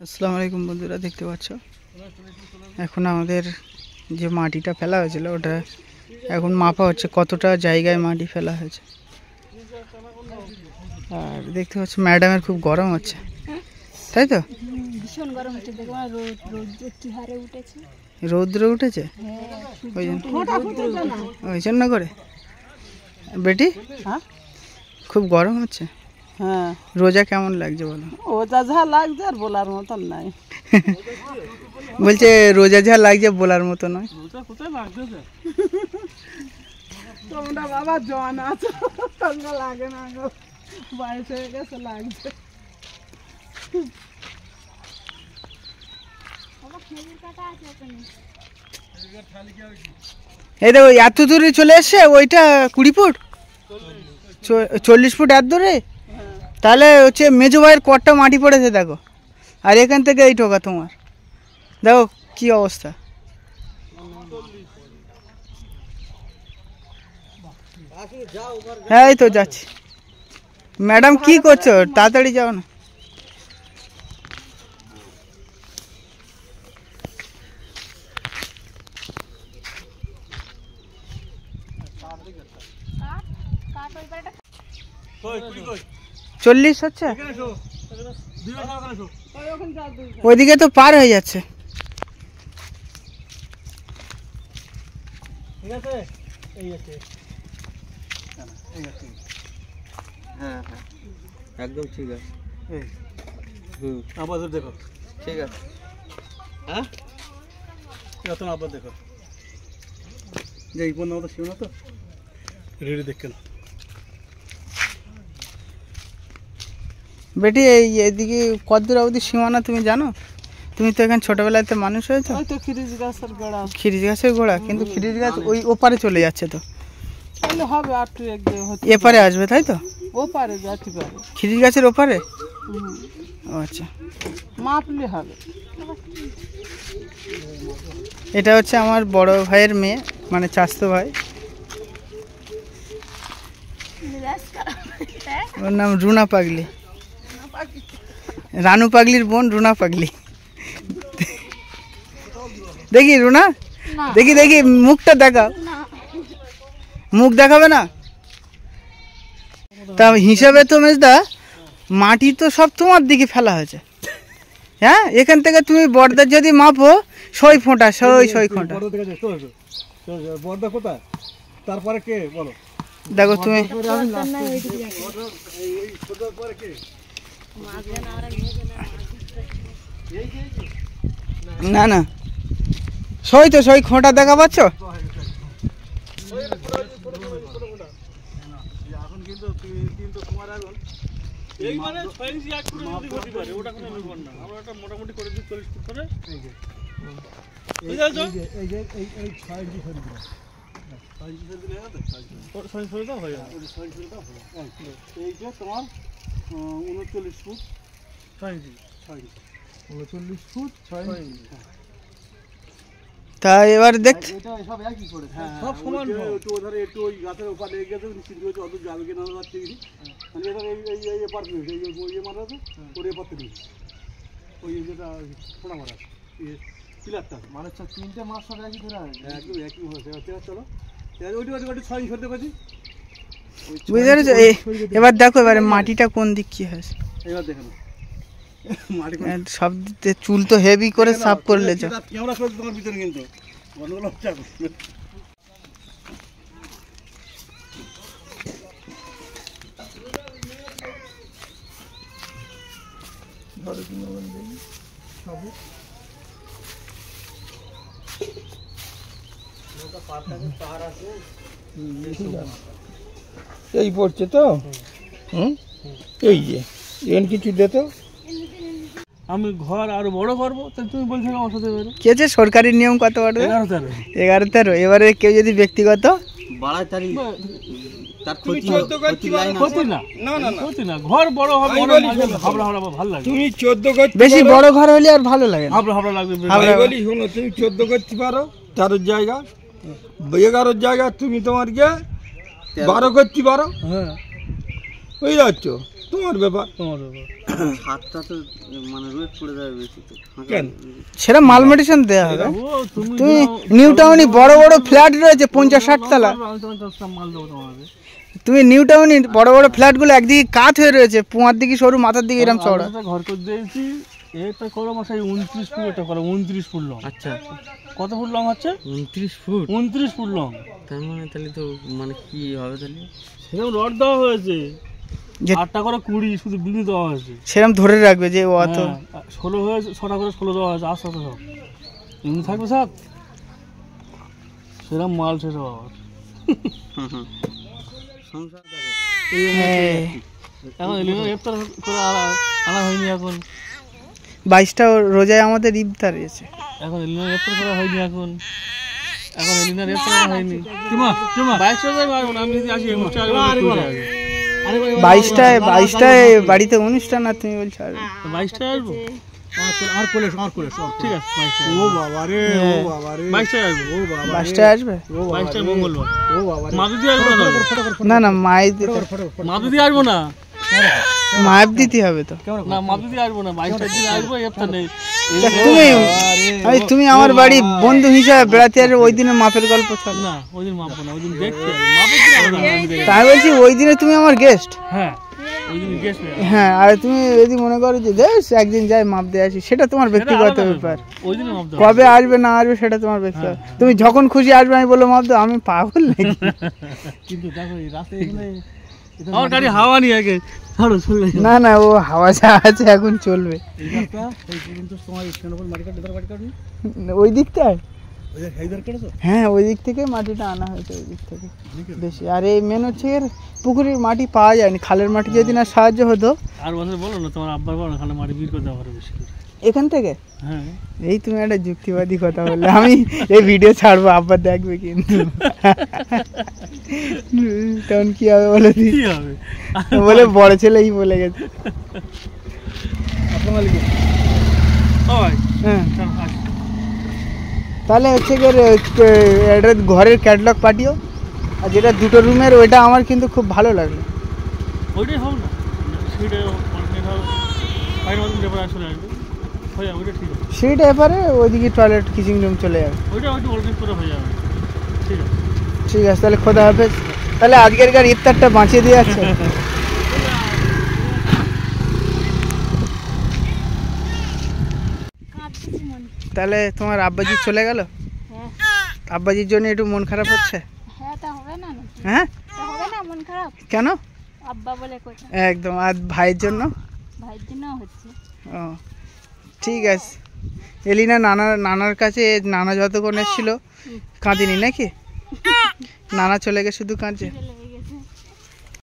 আসসালামু আলাইকুম বন্ধুরা, দেখতে পাচ্ছ এখন আমাদের যে মাটিটা ফেলা হয়েছিল ওটা এখন মাপা হচ্ছে কতটা জায়গায় মাটি ফেলা হয়েছে। আর দেখতে পাচ্ছ ম্যাডামের খুব গরম হচ্ছে, তাই তো? ভীষণ গরম হচ্ছে, দেখো রোদ কি হারে উঠেছে, রৌদ্র উঠেছে ওই জন্য করে। বেটি খুব গরম হচ্ছে। হ্যাঁ, রোজা কেমন লাগছে বলো? ওটা যা লাগছে আর বলার মতন নাই। বলছে রোজা যা লাগছে বলার মতো নয়। তোমরা বাবা জোয়ান আছো, তোমরা লাগে না, বয়স হয়ে গেছে লাগছে। এই দেখো এত দূরে চলে এসছে, ওইটা 20 ফুট 40 ফুট এত দূরে। তাহলে হচ্ছে মেজো ভাইয়ের কটটা মাটি পড়েছে দেখো, আর এখান থেকে এই টোকা তোমার, দেখো কি অবস্থা। হ্যাঁ এই তো যাচ্ছি। ম্যাডাম কি করছো? তাড়াতাড়ি যাও না। চল্লিশ হচ্ছে, ওইদিকে তো পার হয়ে যাচ্ছে। হ্যাঁ হ্যাঁ একদম ঠিক আছে। আবার দেখো, ঠিক আছে। হ্যাঁ এখন আবার দেখো যে এই পণ্য তো শিও না তো রেডি দেখে না। বেটি এই এদিকে কতদূর অবধি সীমানা তুমি জানো? তুমি তো এখানে ছোটবেলাতে মানুষ হয়েছো। ওই তো খিরিজ গাছের গোড়া। খিরিজ গাছের গোড়া, কিন্তু খিরিজ গাছ ওই ওপারে চলে যাচ্ছে তো, তাহলে হবে আর একটু এক হতে এপারে আসবে তাই তো? ওপারে যাতে পারে, খিরিজ গাছের ওপারে। ও আচ্ছা, মাপলে হবে। এটা হচ্ছে আমার বড় ভাইয়ের মেয়ে, মানে চাচাতো ভাই। ওর নাম রুনা পাগলি, রানু পাগলির বোন রুনা পাগলি। দেখি রুনা, দেখি দেখি মুখটা দেখাও। মুখ দেখাবে না? তা হিসাবে তো মেজদা মাটি তো সব তোমার দিকে ফেলা হয়েছে। হ্যাঁ, এখান থেকে তুমি বর্দার যদি মাপো 6 ফোঁটা, 6 ফোঁটা। বর্দা কোথায়? তারপরে কে বলো? দেখো তুমি, না না 6 খোঁটা দেখা পাচ্ছ? এই মানে 6 ইঞ্চি এক ফুট যদি হতে পারে, ওটা কোনো ব্যাপার না। আমরা এটা মোটামুটি করে দিই 40 ফুট করে। এই যে এই যে এই 6 ইঞ্চি সরি দিলাম। 6 ইঞ্চি সরি দিলে হবে? 6 ইঞ্চি সরি দাও হয়ে যাবে। 6 ইঞ্চি দাও হবে। এই যে তোমার 39 ফুট 6 ইঞ্চি, 39 ফুট 6 ইঞ্চি। তা এবার দেখ, এটা সব একই করে। হ্যাঁ সব সমান। একটু ওধারে একটু ওই গাছের ওপর লেগে গেছে, নিশ্চিত হয়েছে অত যাবে কিনা না যাচ্ছে কি। মানে এটা এই এপার দিকে এই ওই মারা আছে, ওর এপার দিকে ওই যেটা ফোড়া মারা আছে এই পিলারটা, মানে 3টে মাছ সব একই করে আছে, একদম একই হয়েছে। চলো ওইটা 6 ইঞ্চি করতে পারছি, বুঝতে পেরেছো? এবার দেখো এবারে মাটিটা কোন দিক কি হয়েছে। এবার দেখো মাটি সব চুল তো হেভি করে সাফ করলে। ক্যামেরা চলছে তোমার ভিতরে, কিন্তু গন্ডগোল হচ্ছে। এই পড়ছে তো, এই যে এন কিছু দে তো। আমি ঘর আরো বড় করবো, তাহলে তুমি বলছো আমার সাথে কি আছে সরকারি নিয়ম কত বাড়বে? 11-13। এবারে কেউ যদি ব্যক্তিগত বাড়ায় তার ক্ষতি না, ঘর বড় হবে হাবড়া হাবড়া ভালো লাগে। তুমি 14 করতে বেশি বড় ঘর হলে আর ভালো লাগে না, হাবড়া হাবড়া লাগবে। আমি বলি শোনো, তুমি 14 করতে পারো 13 জায়গা, 11 জায়গা তুমি তোমার গিয়ে 12 করতে পারো। হ্যাঁ বুঝতে পারছো? তোমার ব্যাপার। তোমার ব্যাপার। ছাদটা তো মানে রোদ পড়ে যাবে বেশি তো। কেন? সেটা মাল মেডিসিন দেওয়া হবে। ও তুমি তুমি নিউ টাউনে বড় বড় ফ্ল্যাট রয়েছে 50-60 তলা, আমি তোমার কাছে মাল দেবো তোমাকে। তুমি নিউ টাউনে বড় বড় ফ্ল্যাটগুলো একদিকে কাঠ হয়ে রয়েছে, পোঁয়ার দিকে সরু, মাথার দিকে এরকম চওড়া। আমরা ঘর করে দিয়েছি, এটা করো মশাই 29 ফুট, এটা করো 29 ফুট লং। আচ্ছা কত ফুট লং হচ্ছে? 29 ফুট। 29 foot long. তার মানে তাহলে তো মানে কি হবে তাহলে? সেরকম রড দেওয়া হয়েছে, যে 8টা করে 20 শুধু বিলি দেওয়া হয়েছে। সেরকম ধরে রাখবে যে ও অত। 16 হয়েছে, 6টা করে 16 দেওয়া হয়েছে। আস্তে আস্তে সব এমনি থাকবে সব, সেরকম মাল শেষ আবার। সংসার দেখো। হ্যাঁ, এখন এলিনো ইফতার করে আনা হয়নি, এখন 22টা রোজায় আমাদের ইফতার এসেছে। এখন এলিনো ইফতার করা হয়নি, এখন এলিনার ইফতার করা হয়নি। কিমা 22 টাকা পারবো না, আমি যদি আসি এই মুহূর্তে আগে 22টায় বাড়িতে অনুষ্ঠান, আর তুমি বলছো আর 22 টাকা আসবো। আর কোলে ঠিক আছে 22 টাকা। ও বাবা রে, ও বাবা রে, 22 টাকা আসবো। 22টায় আসবে? 22 টাকা মঙ্গলবার। ও বাবা রে। মাদুদি আসবো না, না না, মায়ের দিতে, মাদুদি আসবো না, মায়ের দিতে হবে তো। না মাদুদি আসবো না, 22 টাকা দিন আসবো, ইফতার নেই। তুমি আমার বাড়ি বন্ধু হিসাবে বেড়াতে আসবে, ওই দিনে মাপের গল্প চলে না ওই দিন মাপবো না, ওই দিন দেখতে হবে, মাপের দিন আসবো না, আমি দেখে- তাই বলছি ওই দিনে তুমি আমার গেস্ট। হ্যাঁ ওই দিন গেছ না, হ্যাঁ, আর তুমি যদি মনে করো যে দেশ একদিন যাই মাপ দিয়ে আসি, সেটা তোমার ব্যক্তিগত ব্যাপার। ওই দিন মাপ দাও। কবে আসবে না আসবে সেটা তোমার ব্যক্তিগত। তুমি যখন খুশি আসবে আমি বলবো মাপ দাও, আমি পাগল নাকি? কিন্তু দেখো এই রাস্তায় এখানে আমার গাড়ি হাওয়া নিয়ে আগে ছাড়ো চলে যাও। না না, ও হাওয়া যা আছে এখন চলবে। এই রাস্তা এই পর্যন্ত তোমার স্ট্যান্ড উপর মাটি কাটতে মাটি কাটনি ওই দিকটায়, ওই যে হাইদার কেটেছো। হ্যাঁ ওই দিক থেকে মাটিটা আনা হয়েছে, ওই দিক থেকে বেশি। আর এই মেন হচ্ছে এর পুকুরের মাটি পাওয়া যায়নি, খালের মাটি যদি না সাহায্য হতো। আর বছর বলো না তোমার আব্বার বলো না, খালে মাটি বির করে দেওয়া হবে বেশি করে। এখান থেকে হ্যাঁ এই তুমি একটা যুক্তিবাদী কথা বললে, আমি এই ভিডিও ছাড়বো, আব্বা দেখবে কিন্তু। তখন কি হবে বলে দি, কি হবে? বলে বড় ছেলেই বলে গেছে। ও ভাই হ্যাঁ, চল আসি। তাহলে হচ্ছে গিয়ে এটা ঘরের ক্যাটলগ পাঠিও। আর যেটা 2টো রুমের, ওইটা আমার কিন্তু খুব ভালো লাগলো। ওইটাই হোক না, সেটা অল্টারনেট হবে, ফাইন মতন ব্যাপার আসলে আসবে, হয়ে যাবে, ওইটা ঠিক আছে। সেইটা এবারে ওইদিকে টয়লেট কিচিং রুম চলে যাবে। ওইটা অল্টারনেট করে হয়ে যাবে, ঠিক আছে। ঠিক আছে, তাহলে খোদা হাফেজ। তাহলে আজকের ইফতারটা বাঁচিয়ে দিয়ে যাচ্ছে। কাঁদতেছি মন। তাহলে তোমার আব্বাজি চলে গেল, হ্যাঁ আব্বাজির জন্য একটু মন খারাপ হচ্ছে। হ্যাঁ, তা হবে না নাকি? হ্যাঁ, তা হবে না মন খারাপ? কেন? আব্বা বলে কথা, একদম। আর ভাইয়ের জন্য? ভাইয়ের জন্য হচ্ছে। ও ঠিক আছে। এলিনা নানার কাছে, নানা যতক্ষণ এসেছিল কাঁদিনি নাকি? নানা চলে গেছে শুধু কাঁদছে। চলে